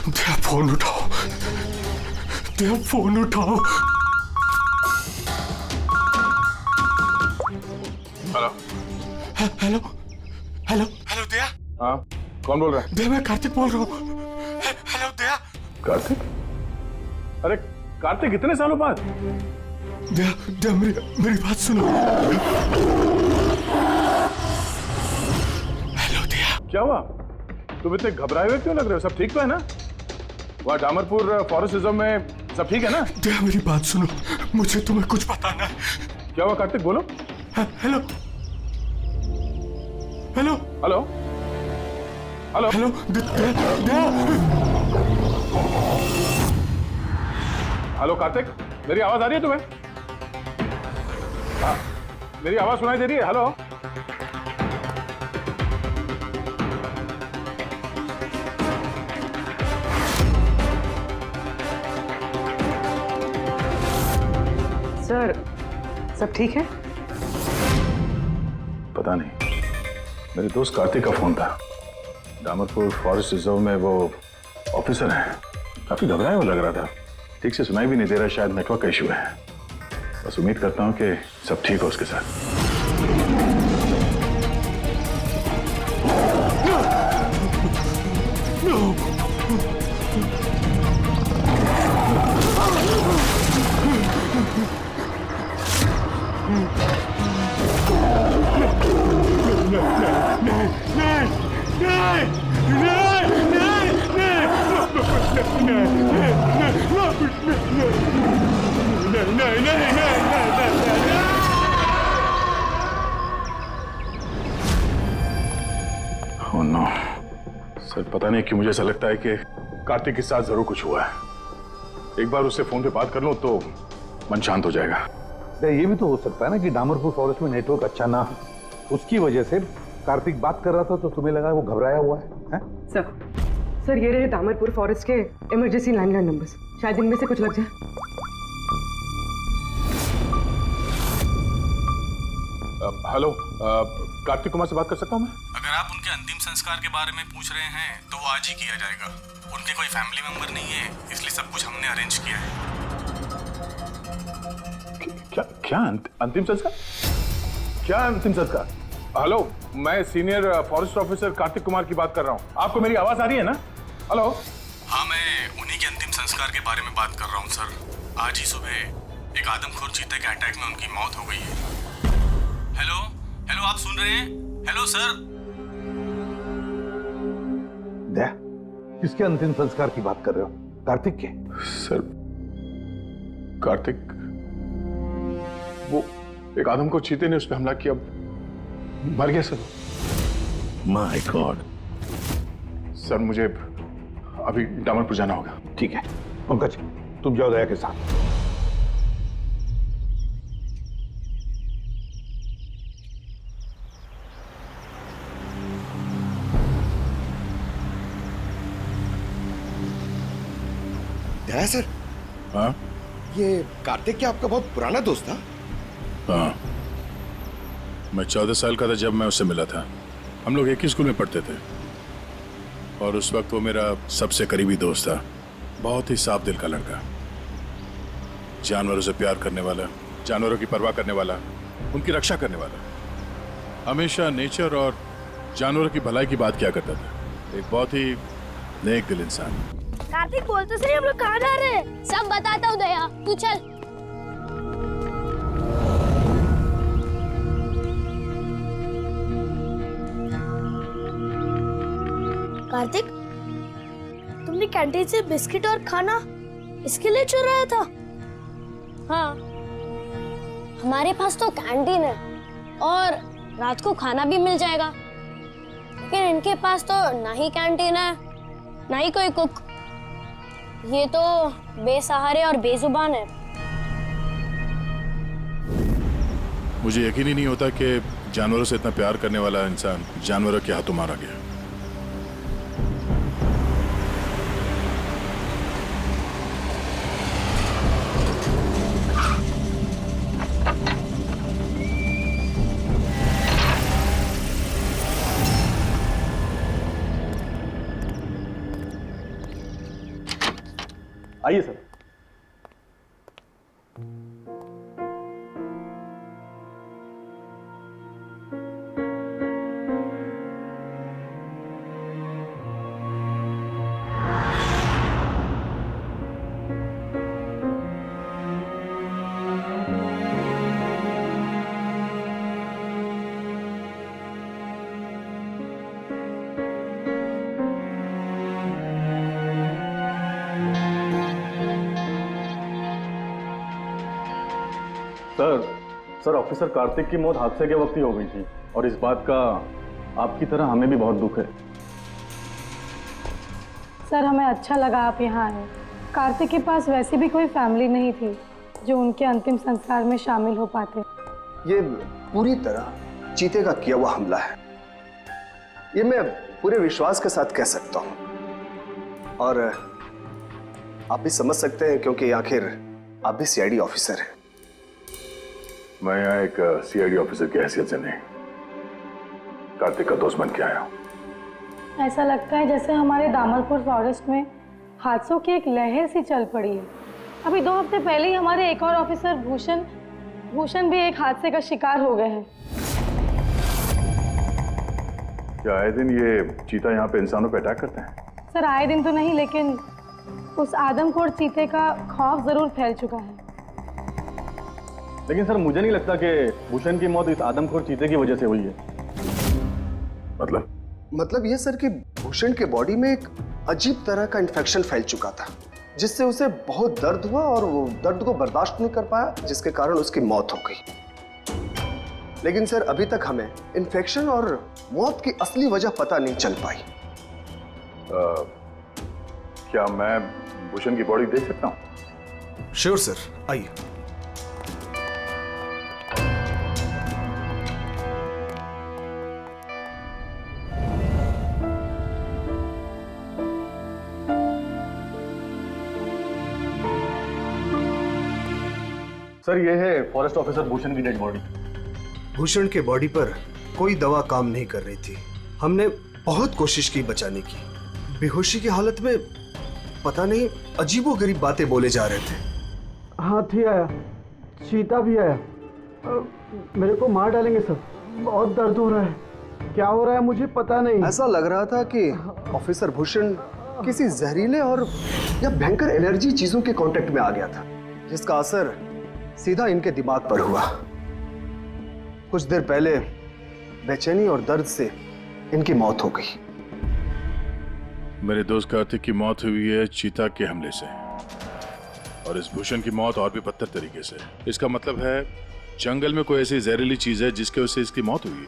दया phone उठाओ, दया phone उठाओ। Hello hello hello hello दया। हाँ, कौन बोल रहा है? दया, मैं कार्तिक बोल रहा हूँ। हेलो दया। कार्तिक? अरे कार्तिक, कितने सालों बाद? दया दया, मेरी बात सुनो। हेलो दया। क्या हुआ? तुम इतने घबराए हुए क्यों लग रहे हो? सब ठीक तो है ना? वहाँ डामरपुर फॉरेस्ट रिजर्व में सब ठीक है ना? दया, मेरी बात सुनो, मुझे तुम्हें कुछ बताना है। क्या हुआ कार्तिक, बोलो। Hello hello hello hello hello Daya Daya. Hello Kartik, मेरी आवाज आ रही है तुम्हें? हाँ, मेरी आवाज सुनाई दे रही है? हेलो सर, सब ठीक है? पता नहीं, मेरे दोस्त कार्तिक का फोन था। डामरपुर फॉरेस्ट रिजर्व में वो ऑफिसर है, काफी घबराया हुआ लग रहा था। ठीक से सुनाई भी नहीं दे रहा, शायद नेटवर्क का इशू है। बस उम्मीद करता हूँ कि सब ठीक हो उसके साथ। ओह नो सर, पता नहीं क्यों मुझे ऐसा लगता है कि कार्तिक के साथ जरूर कुछ हुआ है। एक बार उससे फोन पे बात कर लूं तो मन शांत हो जाएगा। ये भी तो हो सकता है ना कि डामरपुर फॉरेस्ट में नेटवर्क अच्छा ना हो, उसकी वजह से कार्तिक बात कर रहा था तो तुम्हें लगा वो घबराया हुआ है? सर ये रहे डामरपुर फॉरेस्ट के इमरजेंसी लैंडलाइन नंबर्स, शायद इनमें से कुछ लग जाए। हेलो, कार्तिक कुमार से बात कर सकता हूँ मैं? अगर आप उनके अंतिम संस्कार के बारे में पूछ रहे हैं तो वो आज ही किया जाएगा। उनके कोई फैमिली मेंबर नहीं है, इसलिए सब कुछ हमने अरेंज किया है। क्या क्या अंतिम संस्कार? क्या अंतिम संस्कार? हेलो, मैं senior forest officer Kartik Kumar की बात कर रहा हूँ। आपको मेरी आवाज आ रही है ना? हेलो। हाँ, मैं उन्हीं के अंतिम संस्कार के बारे में बात कर रहा हूँ सर। आज ही सुबह एक आदमखोर चीते के अटैक में उनकी मौत हो गई है। हेलो हेलो, आप सुन रहे हैं? Hello sir. दया, किसके अंतिम संस्कार की बात कर रहे हो? कार्तिक के? सर, कार्तिक, वो एक आदम को चीते ने उस पर हमला किया, मर गया सर। My God. सर, मुझे अभी डामरपुर जाना होगा। ठीक है पंकज, तुम जाओ दया के साथ। दया सर। हाँ ये कार्तिक क्या आपका बहुत पुराना दोस्त था? हाँ, मैं 14 साल का था जब मैं उससे मिला था। हम लोग एक ही स्कूल में पढ़ते थे और उस वक्त वो मेरा सबसे करीबी दोस्त था। बहुत ही साफ दिल का लड़का, जानवरों से प्यार करने वाला, जानवरों की परवाह करने वाला, उनकी रक्षा करने वाला। हमेशा नेचर और जानवरों की भलाई की बात किया करता था। एक बहुत ही नेक दिल इंसान। कार्तिक बोल तो सही, हम लोग कहाँ जा रहे हैं? सब बताता हूँ दया, तू चल। कार्तिक, तुमने कैंटीन से बिस्किट और खाना इसके लिए चुराया था? हाँ, हमारे पास तो कैंटीन है और रात को खाना भी मिल जाएगा, लेकिन इनके पास तो ना ही कैंटीन है ना ही कोई कुक। ये तो बेसहारे और बेजुबान है। मुझे यकीन ही नहीं होता कि जानवरों से इतना प्यार करने वाला इंसान जानवरों के हाथों मारा गया। आइए सर। सर ऑफिसर कार्तिक की मौत हादसे के वक्त ही हो गई थी और इस बात का आपकी तरह हमें भी बहुत दुख है। सर हमें अच्छा लगा आप यहाँ आए। कार्तिक के पास वैसे भी कोई फैमिली नहीं थी जो उनके अंतिम संस्कार में शामिल हो पाते। ये पूरी तरह चीते का किया हुआ हमला है, ये मैं पूरे विश्वास के साथ कह सकता हूं। और आप भी समझ सकते हैं क्योंकि आखिर आप भी सीआईडी ऑफिसर हैं। मैं यहाँ एक सीआईडी ऑफिसर की हैसियत से नहीं, कार्तिक का दोस्त बन के आया हूँ। ऐसा लगता है जैसे हमारे दामरपुर फॉरेस्ट में हादसों की एक लहर सी चल पड़ी है। अभी 2 हफ्ते पहले ही हमारे एक और ऑफिसर भूषण भी एक हादसे का शिकार हो गए हैं। क्या आए दिन ये चीता यहाँ पे इंसानों पे अटैक करते हैं? सर आए दिन तो नहीं, लेकिन उस आदमखोर चीते का खौफ जरूर फैल चुका है। लेकिन सर मुझे नहीं लगता कि भूषण की मौत इस आदमखोर चीते की वजह से हुई है। मतलब ये सर कि भूषण के बॉडी में एक अजीब तरह का इन्फेक्शन फैल चुका था, जिससे उसे बहुत दर्द हुआ और वो दर्द को बर्दाश्त नहीं कर पाया, जिसके कारण उसकी मौत हो गई। लेकिन सर अभी तक हमें इन्फेक्शन और मौत की असली वजह पता नहीं चल पाई। क्या मैं भूषण की बॉडी देख सकता हूँ? श्योर सर, आइए। सर ये है फॉरेस्ट ऑफिसर भूषण की डेड बॉडी। भूषण के बॉडी पर कोई दवा काम नहीं कर रही थी। हमने बहुत कोशिश की बचाने की। बेहोशी की हालत में पता नहीं अजीबोगरीब बातें बोले जा रहे थे। हाथी आया, चीता भी आया, मेरे को मार डालेंगे सर। बहुत दर्द हो रहा है, क्या हो रहा है मुझे पता नहीं। ऐसा लग रहा था कि ऑफिसर भूषण किसी जहरीले और या भयंकर एलर्जी चीजों के कांटेक्ट में आ गया था, जिसका असर सीधा इनके दिमाग पर हुआ। कुछ देर पहले बेचैनी और दर्द से इनकी मौत हो गई। मेरे दोस्त कार्तिक की मौत हुई है चीता के हमले से, और इस भूषण की मौत और भी बदतर तरीके से। इसका मतलब है जंगल में कोई ऐसी जहरीली चीज है जिसके वजह से इसकी मौत हुई है।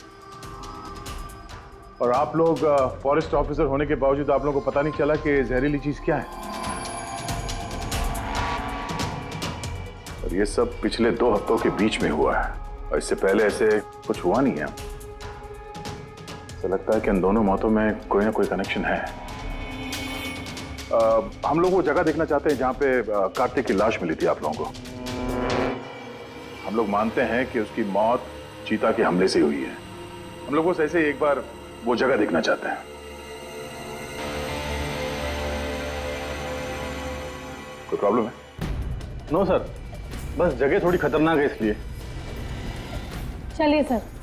और आप लोग फॉरेस्ट ऑफिसर होने के बावजूद आप लोगों को पता नहीं चला कि जहरीली चीज क्या है। और ये सब पिछले 2 हफ्तों के बीच में हुआ है, और इससे पहले ऐसे कुछ हुआ नहीं है। ऐसा लगता है कि इन दोनों मौतों में कोई ना कोई कनेक्शन है। हम लोग वो जगह देखना चाहते हैं जहां पे कार्तिक की लाश मिली थी आप लोगों को। हम लोग मानते हैं कि उसकी मौत चीता के हमले से हुई है। हम लोग बस ऐसे ही एक बार वो जगह देखना चाहते हैं। कोई प्रॉब्लम है? नो सर, बस जगह थोड़ी खतरनाक है इसलिए। चलिए सर।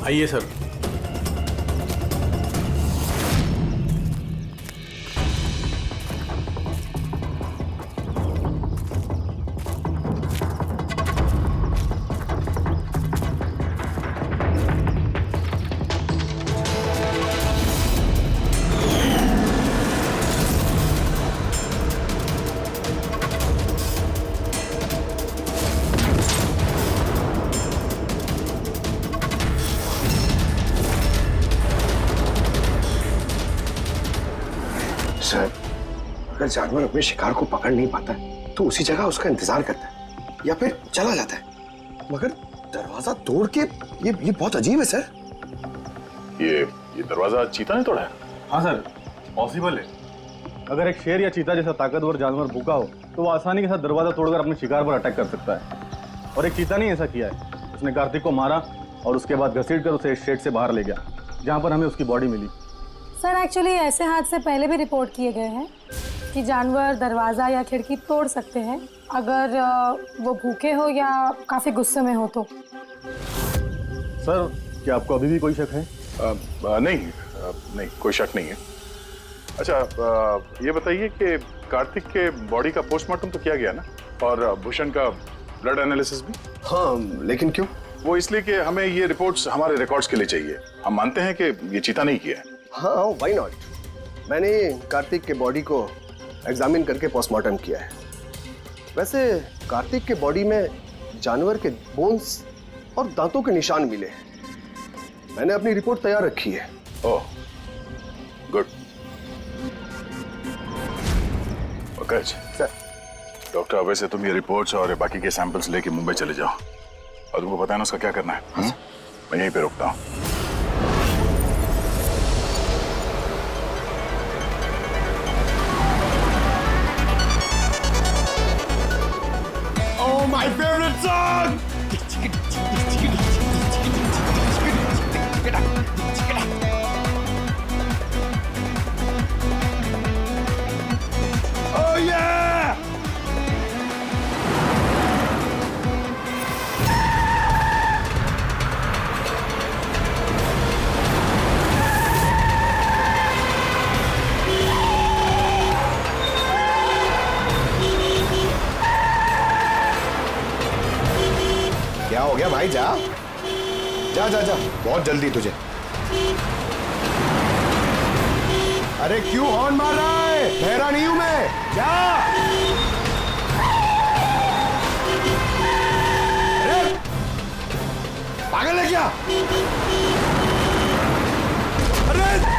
आइए सर। सर, अगर जानवर अपने शिकार को पकड़ नहीं पाता तो उसी जगह उसका इंतजार करता है। या फिर चला जाता है, मगर दरवाजा तोड़ के ये बहुत अजीब है सर। ये दरवाजा चीता ने तोड़ा है? हाँ सर, पॉसिबल है। अगर एक शेर या चीता जैसा ताकतवर जानवर भूखा हो तो वो आसानी के साथ दरवाजा तोड़कर अपने शिकार पर अटैक कर सकता है। और एक चीता ने ऐसा किया है, उसने कार्तिक को मारा और उसके बाद घसीटकर उसे शेड से बाहर ले गया, जहाँ पर हमें उसकी बॉडी मिली। सर एक्चुअली ऐसे हादसे पहले भी रिपोर्ट किए गए हैं कि जानवर दरवाज़ा या खिड़की तोड़ सकते हैं अगर वो भूखे हो या काफ़ी गुस्से में हो तो। सर, क्या आपको अभी भी कोई शक है? नहीं, कोई शक नहीं है। अच्छा, ये बताइए कि कार्तिक के बॉडी का पोस्टमार्टम तो किया गया ना, और भूषण का ब्लड एनालिसिस भी? हाँ, लेकिन क्यों? वो इसलिए कि हमें ये रिपोर्ट्स हमारे रिकॉर्ड्स के लिए चाहिए। हम मानते हैं कि ये चीता नहीं किया है। हाँ, व्हाई नॉट। मैंने कार्तिक के बॉडी को एग्जामिन करके पोस्टमार्टम किया है। वैसे कार्तिक के बॉडी में जानवर के बोन्स और दांतों के निशान मिले हैं। मैंने अपनी रिपोर्ट तैयार रखी है। ओह, गुड। पंकज सर। डॉक्टर, अब से तुम ये रिपोर्ट्स और बाकी के सैंपल्स लेके मुंबई चले जाओ, और तुमको पता है ना उसका क्या करना है। मैं यहीं पे रुकता हूँ। Oh, my favorite song! Oh yeah! क्या हो गया भाई? जा जा जा जा, बहुत जल्दी तुझे। अरे क्यों हॉर्न मार रहा है? ठहरा नहीं हूं मैं, जा। अरे पागल है क्या? अरे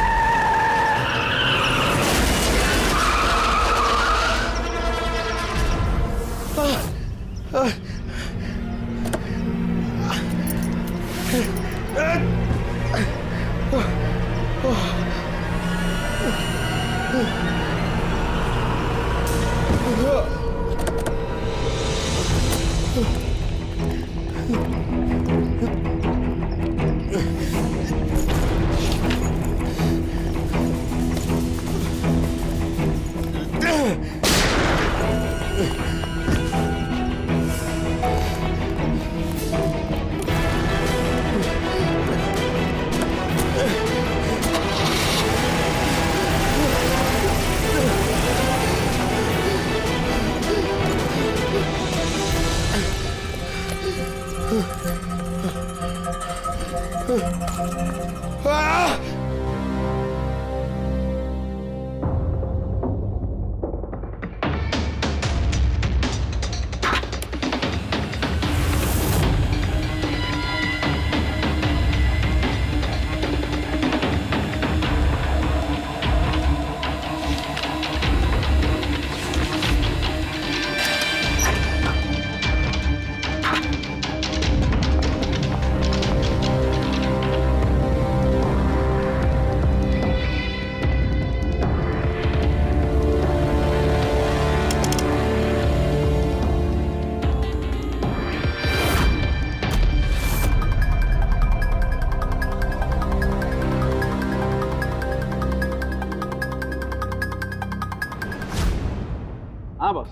हाँ बस,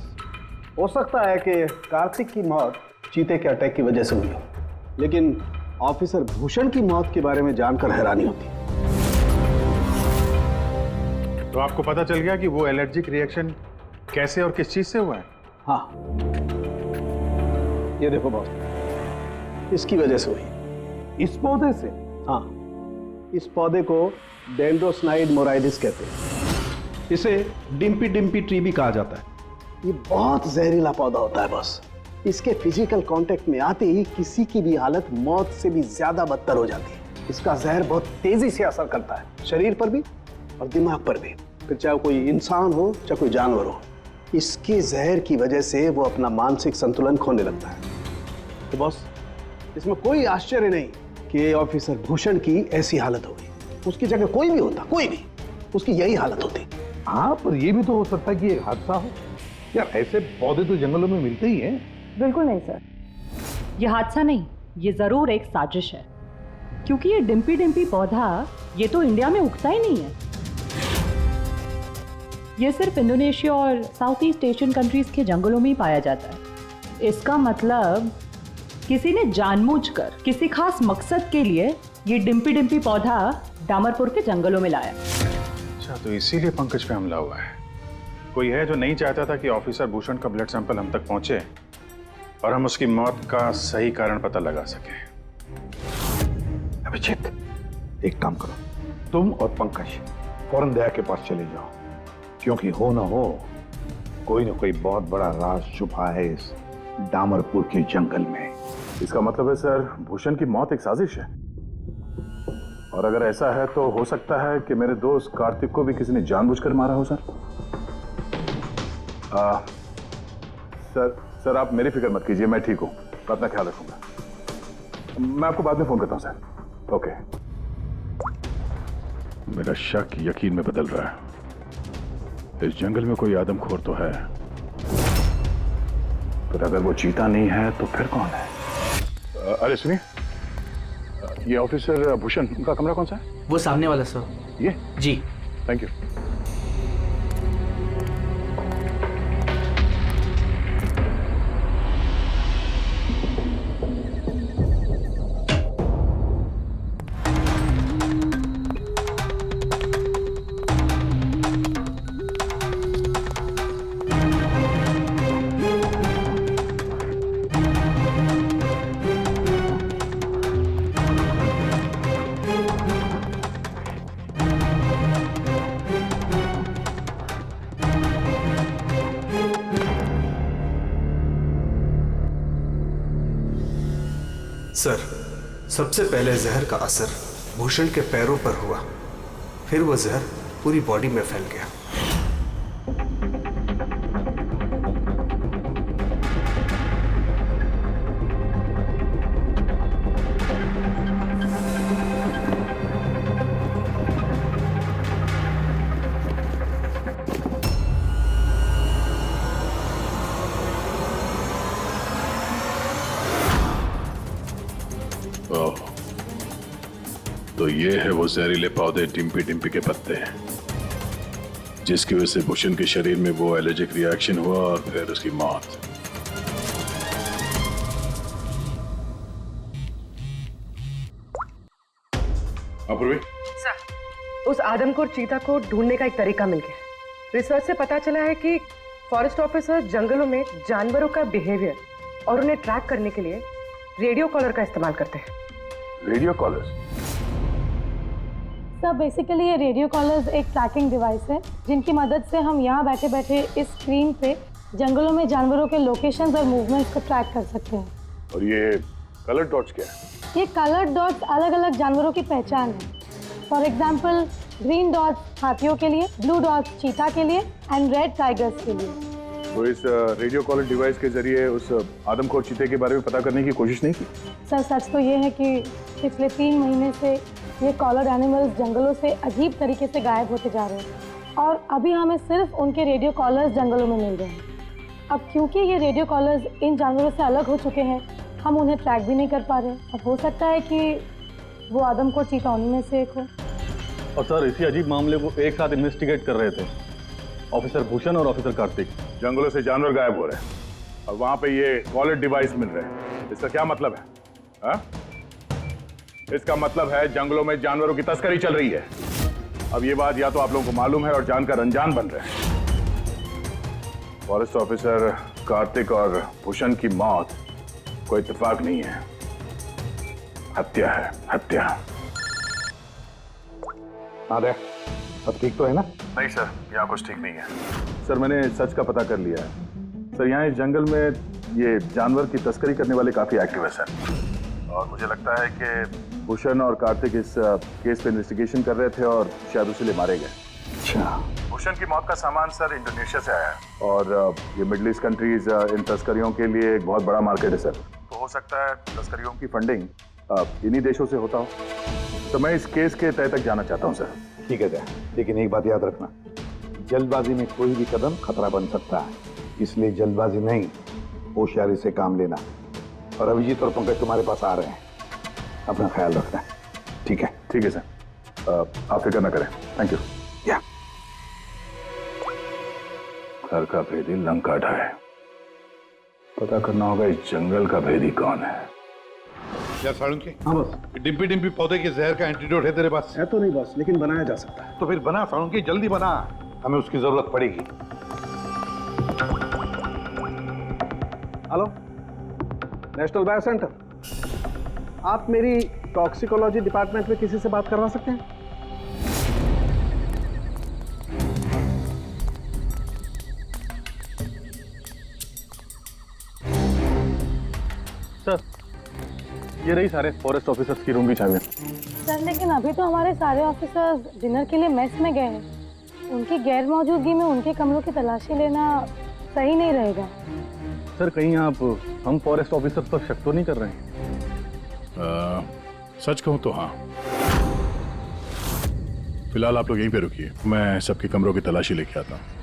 हो सकता है कि कार्तिक की मौत चीते के अटैक की वजह से हुई हो, लेकिन ऑफिसर भूषण की मौत के बारे में जानकर हैरानी होती है। तो आपको पता चल गया कि वो एलर्जिक रिएक्शन कैसे और किस चीज से हुआ है? हाँ, ये देखो बॉस, इसकी वजह से हुई। इस पौधे से? हाँ, इस पौधे को डेंड्रोसाइड मोराइडिस कहते हैं। इसे डिम्पी डिम्पी ट्री भी कहा जाता है। ये बहुत जहरीला पौधा होता है बॉस। इसके फिजिकल कांटेक्ट में आते ही किसी की भी हालत मौत से भी ज्यादा बदतर हो जाती है। इसका जहर बहुत तेजी से असर करता है, शरीर पर भी और दिमाग पर भी, फिर चाहे कोई इंसान हो चाहे कोई जानवर हो। इसके जहर की वजह से वो अपना मानसिक संतुलन खोने लगता है। तो बॉस, इसमें कोई आश्चर्य नहीं कि ऑफिसर भूषण की ऐसी हालत हो गई। उसकी जगह कोई भी होता, कोई भी, उसकी यही हालत होती। हाँ, पर ये भी तो हो सकता है कि एक हादसा हो। यार, ऐसे पौधे तो जंगलों में मिलते ही हैं। बिल्कुल नहीं सर, ये हादसा नहीं, ये जरूर एक साजिश है, क्योंकि ये डिम्पी डिम्पी पौधा ये तो इंडिया में उगता ही नहीं है। ये सिर्फ इंडोनेशिया और साउथ ईस्ट एशियन कंट्रीज के जंगलों में ही पाया जाता है। इसका मतलब किसी ने जानबूझकर किसी खास मकसद के लिए ये डिम्पी डिम्पी पौधा डामरपुर के जंगलों में लाया। अच्छा, तो इसीलिए पंकज पे हमला हुआ है। कोई है जो नहीं चाहता था कि ऑफिसर भूषण का ब्लड सैंपल हम तक पहुंचे और हम उसकी मौत का सही कारण पता लगा सके। अभिजीत, एक काम करो, तुम और पंकज फौरन दया के पास चले जाओ, क्योंकि हो ना हो कोई ना कोई बहुत बड़ा राज छुपा है इस डामरपुर के जंगल में। इसका मतलब है सर, भूषण की मौत एक साजिश है, और अगर ऐसा है तो हो सकता है कि मेरे दोस्त कार्तिक को भी किसी ने जानबूझकर मारा हो। सर आप मेरी फिक्र मत कीजिए, मैं ठीक हूं, मैं अपना ख्याल रखूंगा। मैं आपको बाद में फोन करता हूं सर। ओके। मेरा शक यकीन में बदल रहा है। इस जंगल में कोई आदमखोर तो है, पर अगर वो चीता नहीं है तो फिर कौन है? अरे सुनिए, ये ऑफिसर भूषण, उनका कमरा कौन सा है? वो सामने वाला सर। ये जी, थैंक यू। सर, सबसे पहले जहर का असर भूषण के पैरों पर हुआ, फिर वो जहर पूरी बॉडी में फैल गया। तो ये है वो जहरीले पौधे डिम्पी डिम्पी के पत्ते, जिसकी वजह से भूषण के शरीर में वो एलर्जिक रिएक्शन हुआ और फिर उसकी मौत। अपूर्वी, सर, उस आदमखोर चीता को ढूंढने का एक तरीका मिल गया। रिसर्च से पता चला है कि फॉरेस्ट ऑफिसर जंगलों में जानवरों का बिहेवियर और उन्हें ट्रैक करने के लिए रेडियो कॉलर का इस्तेमाल करते हैं। Radio callers? सर, बेसिकली ये रेडियो कॉलर्स एक ट्रैकिंग डिवाइस है, जिनकी मदद से हम यहाँ बैठे बैठे इस स्क्रीन पे जंगलों में जानवरों के लोकेशंस और मूवमेंट्स को ट्रैक कर सकते हैं। और ये कलर डॉट्स क्या है? ये कलर डॉट्स अलग अलग जानवरों की पहचान है। फॉर एग्जाम्पल, ग्रीन डॉट्स हाथियों के लिए, ब्लू डॉट्स चीता के लिए एंड रेड टाइगर्स के लिए। तो इस रेडियो कॉलर डिवाइस के जरिए उस आदमखोर चीते के बारे में पता करने की कोशिश नहीं की? सर, सच तो ये है कि पिछले 3 महीने से ये कॉलर्ड एनिमल्स जंगलों से अजीब तरीके से गायब होते जा रहे हैं, और अभी हमें सिर्फ उनके रेडियो कॉलर्स जंगलों में मिल रहे हैं। अब क्योंकि ये रेडियो कॉलर्स इन जानवरों से अलग हो चुके हैं, हम उन्हें ट्रैक भी नहीं कर पा रहे। अब हो सकता है कि वो आदमखोर चीता उन्हीं में से एक हो। और सर, इसी अजीब मामले को एक साथ इन्वेस्टिगेट कर रहे थे ऑफिसर भूषण और ऑफिसर कार्तिक। जंगलों से जानवर गायब हो रहे हैं और वहां पे ये कॉलर डिवाइस मिल रहे हैं। इसका क्या मतलब है? हा? इसका मतलब है जंगलों में जानवरों की तस्करी चल रही है। अब ये बात या तो आप लोगों को मालूम है और जानकर अनजान बन रहे हैं। फॉरेस्ट ऑफिसर कार्तिक और भूषण की मौत कोई इत्तेफाक नहीं है, हत्या है, हत्या। अरे, अब ठीक तो है ना? नहीं सर, यहाँ कुछ ठीक नहीं है। सर, मैंने सच का पता कर लिया है। सर, यहाँ इस जंगल में ये जानवर की तस्करी करने वाले काफी एक्टिव है सर, और मुझे लगता है कि भूषण और कार्तिक इस केस पे इन्वेस्टिगेशन कर रहे थे और शायद उसीलिए मारे गए। अच्छा। भूषण की मौत का सामान सर इंडोनेशिया से आया है और ये मिडिल ईस्ट कंट्रीज इन तस्करियों के लिए एक बहुत बड़ा मार्केट है सर। तो हो सकता है तस्करियों की फंडिंग इन्हीं देशों से होता हो। तो मैं इस केस के तह तक जाना चाहता हूँ सर। ठीक है जय, लेकिन एक बात याद रखना, जल्दबाजी में कोई भी कदम खतरा बन सकता है, इसलिए जल्दबाजी नहीं, होशियारी से काम लेना। और अभिजीत और पंकज तुम्हारे पास आ रहे हैं, अपना ख्याल रखना। ठीक है? ठीक है सर, आप फिक्र ना करें। Thank you. या घर का भेदी लंका ढाए, पता करना होगा इस जंगल का भेदी कौन है। यार साळुंके, हाँ बस, डिम्पी डिम्पी पौधे के जहर का एंटीडोट है तेरे पास? है तो नहीं बस, लेकिन बनाया जा सकता है। तो फिर बना साळुंके, जल्दी बना, हमें उसकी जरूरत पड़ेगी। हेलो, नेशनल बायो सेंटर, आप मेरी टॉक्सिकोलॉजी डिपार्टमेंट में किसी से बात करवा सकते हैं? सर, ये रही सारे फॉरेस्ट ऑफिसर्स की रूम की चाबियां। सर लेकिन अभी तो हमारे सारे ऑफिसर्स डिनर के लिए मेस में गए हैं। उनकी गैर मौजूदगी में उनके कमरों की तलाशी लेना सही नहीं रहेगा। सर कहीं आप हम फॉरेस्ट ऑफिसर्स पर शक तो नहीं कर रहे हैं? सच कहूं तो हाँ। फिलहाल आप लोग यहीं पे रुकिए, मैं सबके कमरों की तलाशी लेके आता हूँ।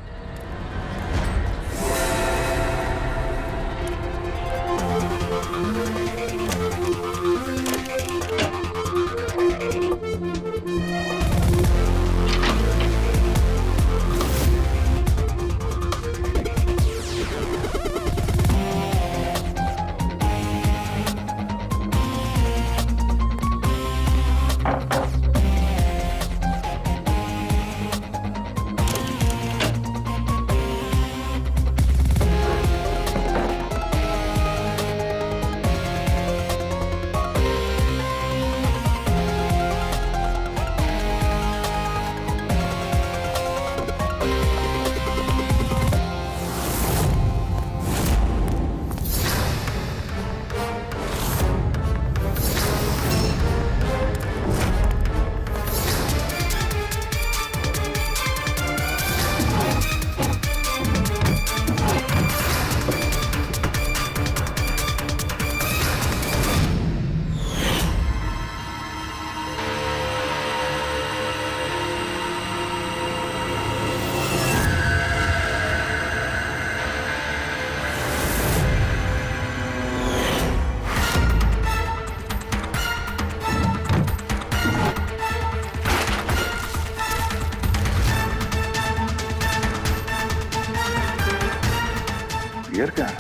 बियर क्या है?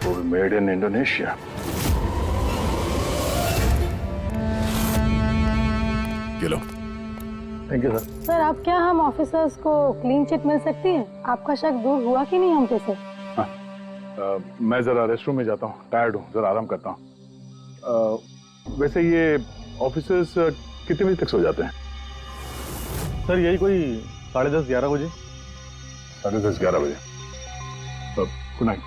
वो भी मेड इन इंडोनेशिया। ये लो। Thank you sir. सर अब क्या हम ऑफिसर्स को क्लीन चिट मिल सकती है? आपका शक दूर हुआ कि नहीं हमसे से? हाँ, मैं जरा रेस्टरूम में जाता हूँ, टायर्ड हूँ, जरा आराम करता हूँ। वैसे ये ऑफिसर्स कितने बजे तक सो जाते हैं? सर यही कोई 10:30-11 बजे। 10:30-11 बजे। Good night.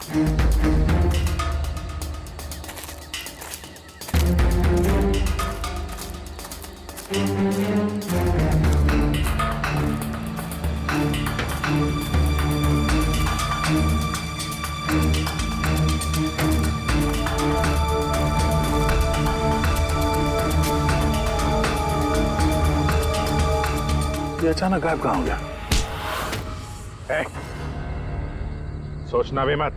ये अचानक गायब कहाँ हो गया? सोचना भी मत।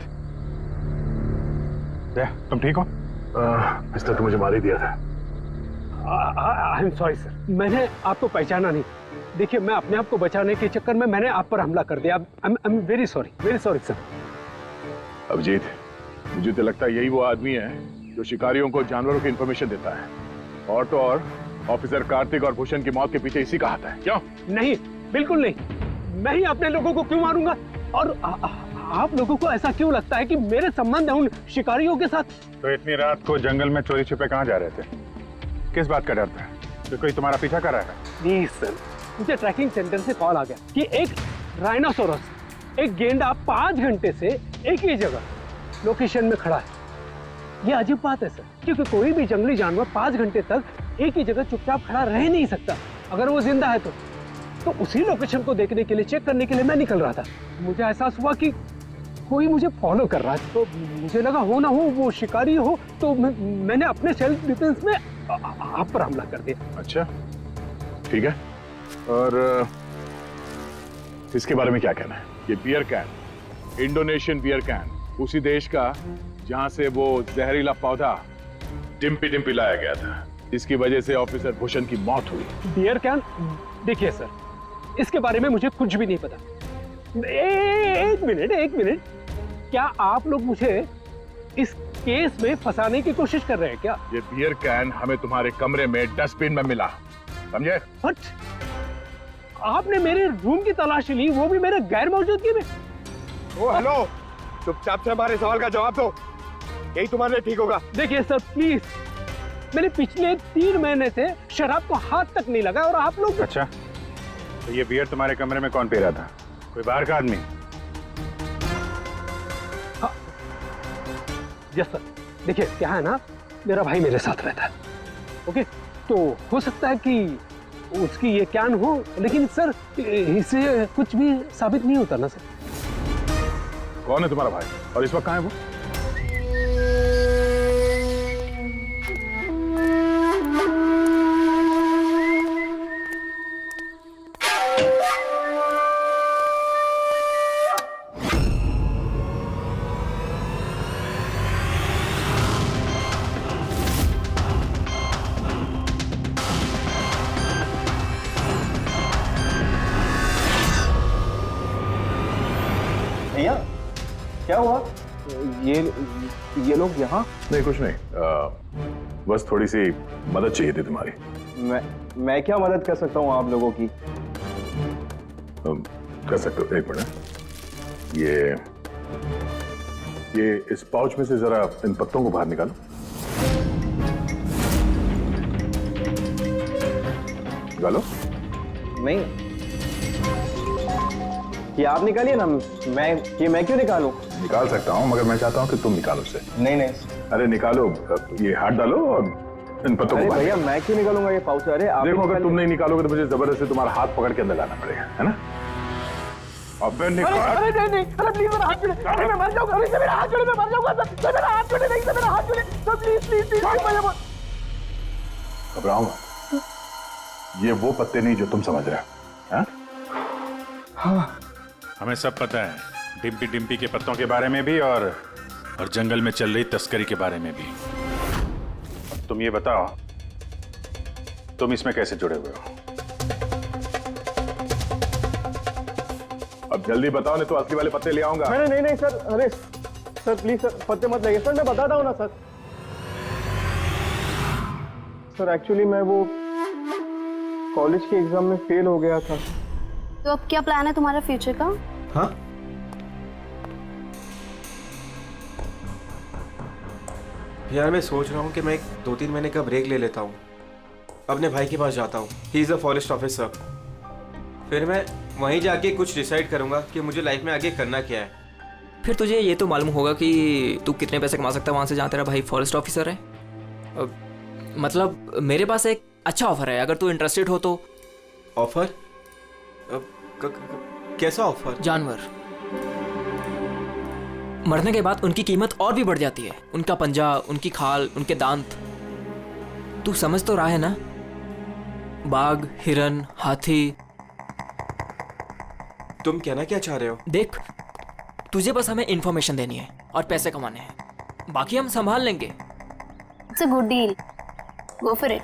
तुम ठीक हो? इसने तो मुझे मार ही दिया था। आई एम सॉरी सर, मैंने आपको पहचाना नहीं। देखिए, मैं अपने आप को बचाने के चक्कर में मैंने आप पर हमला कर दिया। I am very sorry sir. Abhijit, मुझे तो लगता है यही वो आदमी है जो शिकारियों को जानवरों की इंफॉर्मेशन देता है। और तो और ऑफिसर कार्तिक और भूषण की मौत के पीछे इसी का हाथ है। क्यों? नहीं, बिल्कुल नहीं। मैं ही अपने लोगों को क्यों मारूंगा? और आप लोगों को ऐसा क्यों लगता है कि मेरे संबंध है उन शिकारियों के साथ? तो इतनी रात को जंगल में चोरी छिपे कहाँ जा रहे थे? किस बात का डर था? तो कोई तुम्हारा पीछा कर रहा है? प्लीज सर, मुझे ट्रैकिंग सेंटर से कॉल आ गया कि एक राइनोसोरस, एक गेंडा 5 घंटे से एक ही जगह लोकेशन में खड़ा है। ये अजीब बात है सर, क्योंकि कोई भी जंगली जानवर 5 घंटे तक एक ही जगह चुपचाप खड़ा रह नहीं सकता। अगर वो जिंदा है तो उसी लोकेशन को देखने के लिए, चेक करने के लिए मैं निकल रहा था। मुझे एहसास हुआ कि कोई मुझे फॉलो कर रहा है, तो मुझे लगा हो ना हो वो शिकारी हो, तो मैंने अपने सेल्फ डिफेंस में आप पर हमला कर दिया। अच्छा, ठीक है। और इसके बारे में क्या कहना है? ये beer can, Indonesian beer can, उसी देश का जहां से वो जहरीला पौधा डिम्पी डिम्पी लाया गया था, इसकी वजह से ऑफिसर भूषण की मौत हुई। Beer can? देखिए सर, इसके बारे में मुझे कुछ भी नहीं पता। एक मिनट, क्या आप लोग मुझे इस केस में फंसाने की कोशिश कर रहे हैं क्या? ये बियर कैन हमें तुम्हारे कमरे में डस्टबिन में मिला, समझे? आपने मेरे रूम की तलाशी ली, वो भी मेरे गैर मौजूदगी में। ओ हेलो, चुपचाप से हमारे सवाल का जवाब दो, यही तुम्हारे लिए ठीक होगा। देखिए सर प्लीज, मैंने पिछले 3 महीने से शराब को हाथ तक नहीं लगा और आप लोग। अच्छा, तो ये बियर तुम्हारे कमरे में कौन पी रहा था? कोई बाहर का आदमी? हाँ, यस सर। देखिए क्या है ना, मेरा भाई मेरे साथ रहता है, ओके? तो हो सकता है कि उसकी ये कैन हो, लेकिन सर इससे कुछ भी साबित नहीं होता ना सर। कौन है तुम्हारा भाई और इस वक्त कहाँ है वो? भैया, क्या हुआ? ये लोग यहाँ? नहीं, कुछ नहीं, बस थोड़ी सी मदद चाहिए थी तुम्हारी। मैं क्या मदद कर सकता हूँ आप लोगों की? कर सकते हो। एक मिनट, ये इस पाउच में से जरा इन पत्तों को बाहर निकालो। निकालो। नहीं, ये आप निकालिए ना, मैं क्यों निकालूं? निकाल सकता हूँ, मगर मैं चाहता हूँ कि तुम निकालो उसे। नहीं। अरे निकालो, ये हाथ डालो और इन पत्तों को बाहर। भैया मैं क्यों निकालूंगा ये पाउच? अरे आप देखो, अगर तुम नहीं निकालोगे तो मुझे जबरदस्ती तुम्हारा हाथ पकड़ के अंदर लाना पड़ेगा, है ना? अबे निकाल। अरे नहीं, अरे प्लीज मेरा हाथ छोड़े, अरे मैं मर जाऊंगा, अरे मेरा हाथ छोड़े, मैं मर जाऊंगा सर, मेरा हाथ छोड़े, नहीं सर, मेरा हाथ छोड़े सर, प्लीज। घबराओ मत, ये वो पत्ते नहीं जो तुम समझ रहे हो। हाँ, हमें सब पता है, डिम्पी डिम्पी के पत्तों के बारे में भी और जंगल में चल रही तस्करी के बारे में भी। अब तुम ये बताओ, तुम इसमें कैसे जुड़े हुए हो? अब जल्दी बताओ, नहीं तो असली वाले पत्ते ले आऊंगा। नहीं सर, अरे सर प्लीज सर, पत्ते मत लगे सर, मैं बताता हूँ ना सर। सर एक्चुअली मैं वो कॉलेज के एग्जाम में फेल हो गया था। तो अब क्या प्लान है तुम्हारा फ्यूचर का? हाँ, यार मैं सोच रहा हूँ कि मैं 2-3 महीने का ब्रेक ले लेता हूँ, अपने भाई के पास जाता हूँ, he is a forest officer. फिर मैं वहीं जाके कुछ डिसाइड करूँगा कि मुझे लाइफ में आगे करना क्या है। फिर तुझे ये तो मालूम होगा कि तू कितने पैसे कमा सकता है वहाँ से जहाँ तेरा भाई फॉरेस्ट ऑफिसर है। मतलब मेरे पास एक अच्छा ऑफर है, अगर तू इंटरेस्टेड हो तो। ऑफर? कैसा ऑफर? जानवर मरने के बाद उनकी कीमत और भी बढ़ जाती है, उनका पंजा, उनकी खाल, उनके दांत। तू समझ तो रहा है ना? बाघ, हिरन, हाथी। तुम कहना क्या चाह रहे हो? देख, तुझे बस हमें इंफॉर्मेशन देनी है और पैसे कमाने हैं, बाकी हम संभाल लेंगे। It's a good deal, go for it.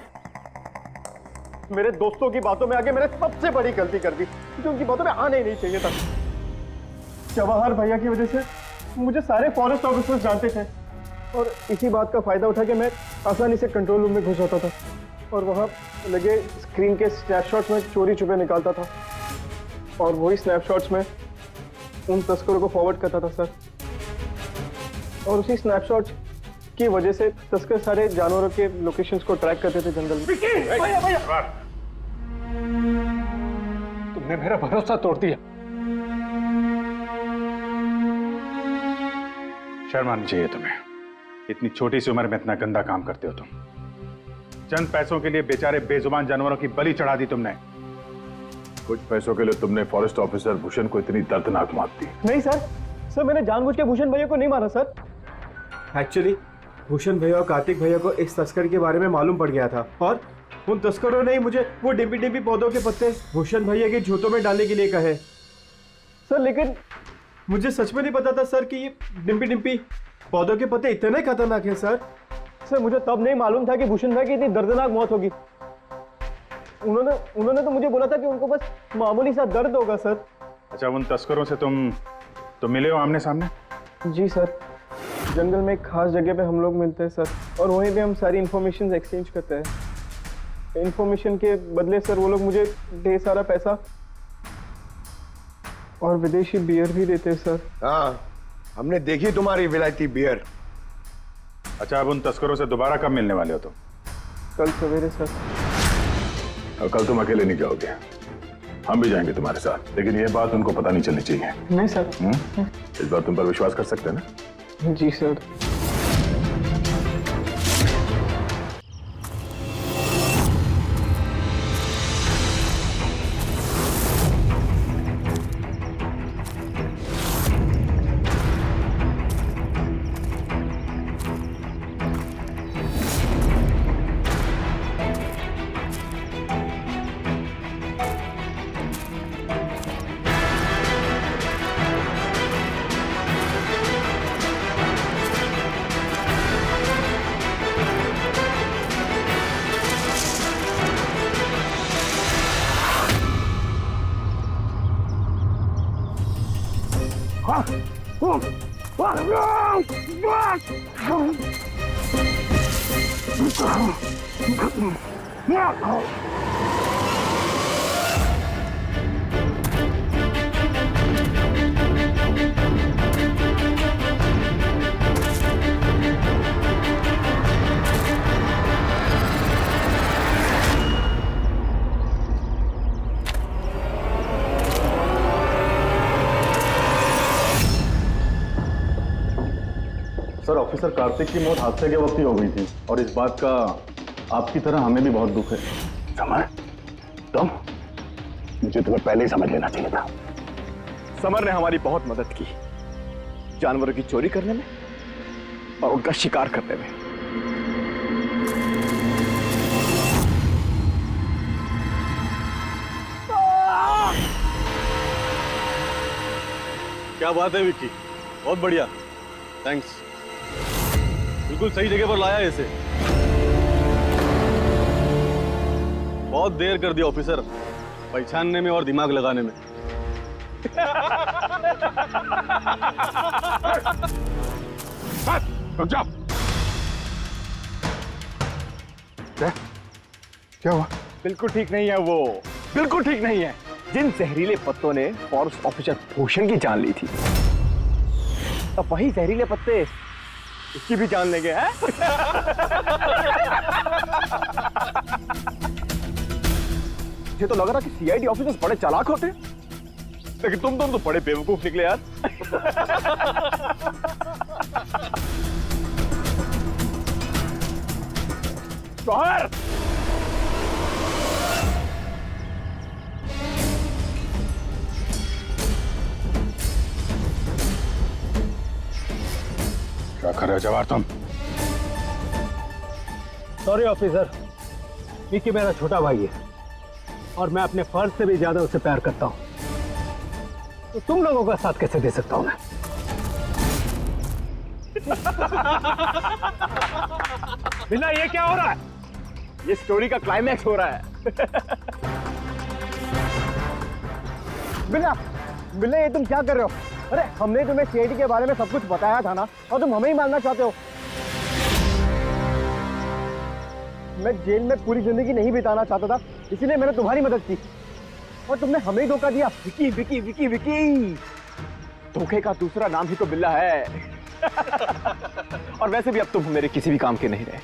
मेरे दोस्तों की बातों में आके मैंने सबसे बड़ी गलती कर दी, जो उनकी बातों में आने ही नहीं चाहिए था। जवाहर भैया की वजह से मुझे सारे फॉरेस्ट ऑफिसर्स जानते थे और इसी बात का फायदा उठा के मैं आसानी से कंट्रोल रूम में घुस जाता था और वहाँ लगे स्क्रीन के स्नैपशॉट्स में चोरी छुपे निकालता था और वही स्नैपशॉट्स में उन तस्करों को फॉरवर्ड करता था सर। और उसी स्नैपशॉट्स की वजह से तस्कर सारे जानवरों के लोकेशंस को ट्रैक करते थे जंगल में। भैया भैया, तुमने मेरा भरोसा तोड़ दिया। शर्म आनी चाहिए तुम्हें, इतनी छोटी सी उम्र में इतना गंदा काम करते हो तुम। चंद पैसों के लिए बेचारे बेजुबान जानवरों की बलि चढ़ा दी तुमने। कुछ पैसों के लिए तुमने फॉरेस्ट ऑफिसर भूषण को इतनी दर्दनाक मौत दी। नहीं सर, मैंने जानबूझ के भूषण भैया को नहीं मारा सर। एक्चुअली भूषण भैया और कार्तिक भैया को इस तस्कर के बारे में मालूम पड़ गया था और उन तस्करों ने ही मुझे वो डिम्पी डिम्पी पौधों के पत्ते भूषण भैया के जूतों में डालने के लिए कहे सर। लेकिन मुझे सच में नहीं पता था सर कि ये डिम्पी डिम्पी पौधों के पत्ते इतने खतरनाक हैं सर। मुझे तब नहीं मालूम था कि भूषण भाई की इतनी दर्दनाक मौत होगी। उन्होंने तो मुझे बोला था कि उनको बस मामूली सा दर्द होगा सर। अच्छा, उन तस्करों से तुम मिले हो आमने सामने? जी सर, जंगल में एक खास जगह पे हम लोग मिलते हैं सर और वहीं पे हम सारी इंफॉर्मेशन एक्सचेंज करते हैं। इंफॉर्मेशन के बदले सर वो लोग मुझे ढेर सारा पैसा और विदेशी बियर भी देते हैं सर। हाँ, हमने देखी तुम्हारी विलायती बियर। अच्छा, अब उन तस्करों से दोबारा कब मिलने वाले हो तुम? कल सवेरे सर। और कल तुम अकेले नहीं जाओगे, हम भी जाएंगे तुम्हारे साथ, लेकिन ये बात उनको पता नहीं चलनी चाहिए। नहीं सर। इस बार तुम पर विश्वास कर सकते हैं ना? जी सर। सर, ऑफिसर कार्तिक की मौत हादसे के वक्त ही हो गई थी और इस बात का आपकी तरह हमें भी बहुत दुख है। समर, तुम, मुझे तुम्हें पहले ही समझ लेना चाहिए था। समर ने हमारी बहुत मदद की, जानवरों की चोरी करने में और उनका शिकार करने में। क्या बात है विक्की, बहुत बढ़िया, थैंक्स। बिल्कुल सही जगह पर लाया है इसे। बहुत देर कर दिया ऑफिसर, पहचानने में और दिमाग लगाने में। रुक जाओ। क्या हुआ? बिल्कुल ठीक नहीं है वो, बिल्कुल ठीक नहीं है। जिन जहरीले पत्तों ने फॉरेस्ट ऑफिसर भूषण की जान ली थी, अब वही जहरीले पत्ते इसकी भी जान लेंगे, हैं? मुझे तो लग रहा कि सीआईडी ऑफिसर्स बड़े चालाक होते हैं। लेकिन तुम तो बड़े बेवकूफ निकले यार। जौहर, क्या कर रहे हो जवाहर तुम? सॉरी ऑफिसर, विकी मेरा छोटा भाई है और मैं अपने फर्ज से भी ज्यादा उसे प्यार करता हूं, तो तुम लोगों का साथ कैसे दे सकता हूं मैं? बिना ये क्या हो रहा है? ये स्टोरी का क्लाइमैक्स हो रहा है। बिल्ला, बिल्ला ये तुम क्या कर रहे हो? अरे हमने तुम्हें सीआईडी के बारे में सब कुछ बताया था ना, और तुम हमें ही मारना चाहते हो। मैं जेल में पूरी जिंदगी नहीं बिताना चाहता था, इसीलिए मैंने तुम्हारी मदद की, और तुमने हमें ही धोखा दिया। विकी विकी विकी विकी, धोखे का दूसरा नाम ही तो बिल्ला है। और वैसे भी अब तुम मेरे किसी भी काम के नहीं रहे।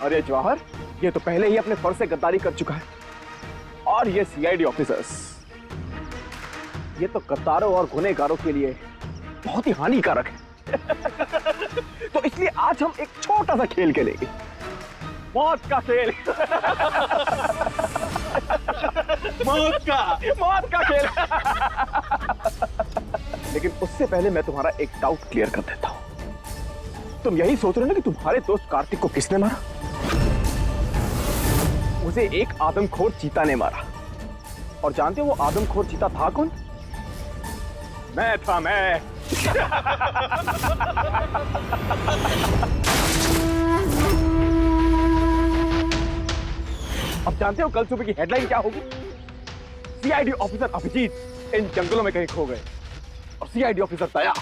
और ये जवाहर, ये तो पहले ही अपने फर्ज से गद्दारी कर चुका है। और ये सीआईडी ऑफिसर्स, ये तो गद्दारों और गुनहगारों के लिए बहुत ही हानिकारक है। तो इसलिए आज हम एक छोटा सा खेल खेलेंगे, मौत का खेल। मौत का खेल। लेकिन उससे पहले मैं तुम्हारा एक डाउट क्लियर कर देता हूं। तुम यही सोच रहे हो ना कि तुम्हारे दोस्त कार्तिक को किसने मारा? उसे एक आदमखोर चीता ने मारा। और जानते हो वो आदमखोर चीता था कौन? मैं था, मैं। अब जानते हो कल सुबह की हेडलाइन क्या होगी? सीआईडी ऑफिसर अभिजीत इन जंगलों में कहीं खो गए, और सीआईडी ऑफिसर दया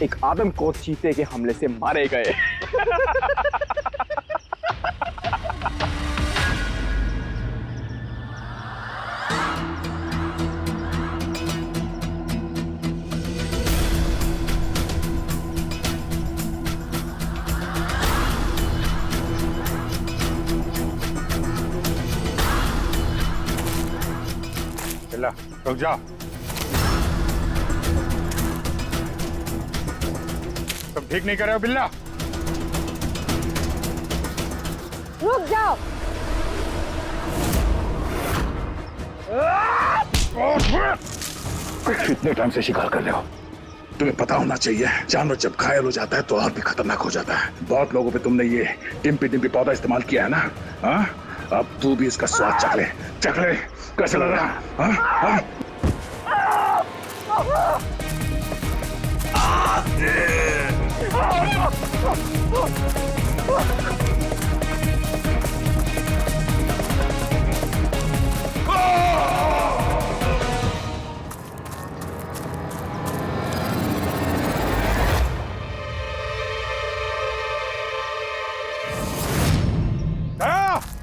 एक आदमखोर चीते के हमले से मारे गए। बिल्ला, रुक जाओ। तुम ठीक नहीं कर रहे हो बिल्ला। रुक जाओ। कितने टाइम से शिकार कर रहे हो? तुम्हें पता होना चाहिए, जानवर जब घायल हो जाता है तो और भी खतरनाक हो जाता है। बहुत लोगों पे तुमने ये डिम्पी डिम्पी पौधा इस्तेमाल किया है ना? हाँ, अब तू भी इसका स्वाद चख ले। चख ले, कैसे लग रहा? हाँ हाँ।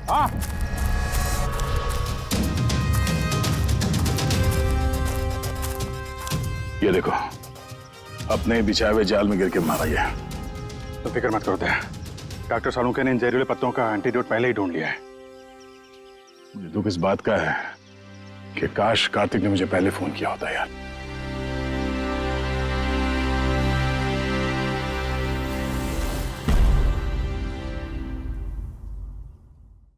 हाँ, ये देखो, अपने बिछाए हुए जाल में गिर के मारा गया। तो फिक्र मत करो दया। डॉक्टर सालुंके ने इन जहरीले पत्तों का एंटीडोट पहले ही ढूंढ लिया है। मुझे दुख इस बात का है कि काश कार्तिक ने मुझे पहले फोन किया होता यार।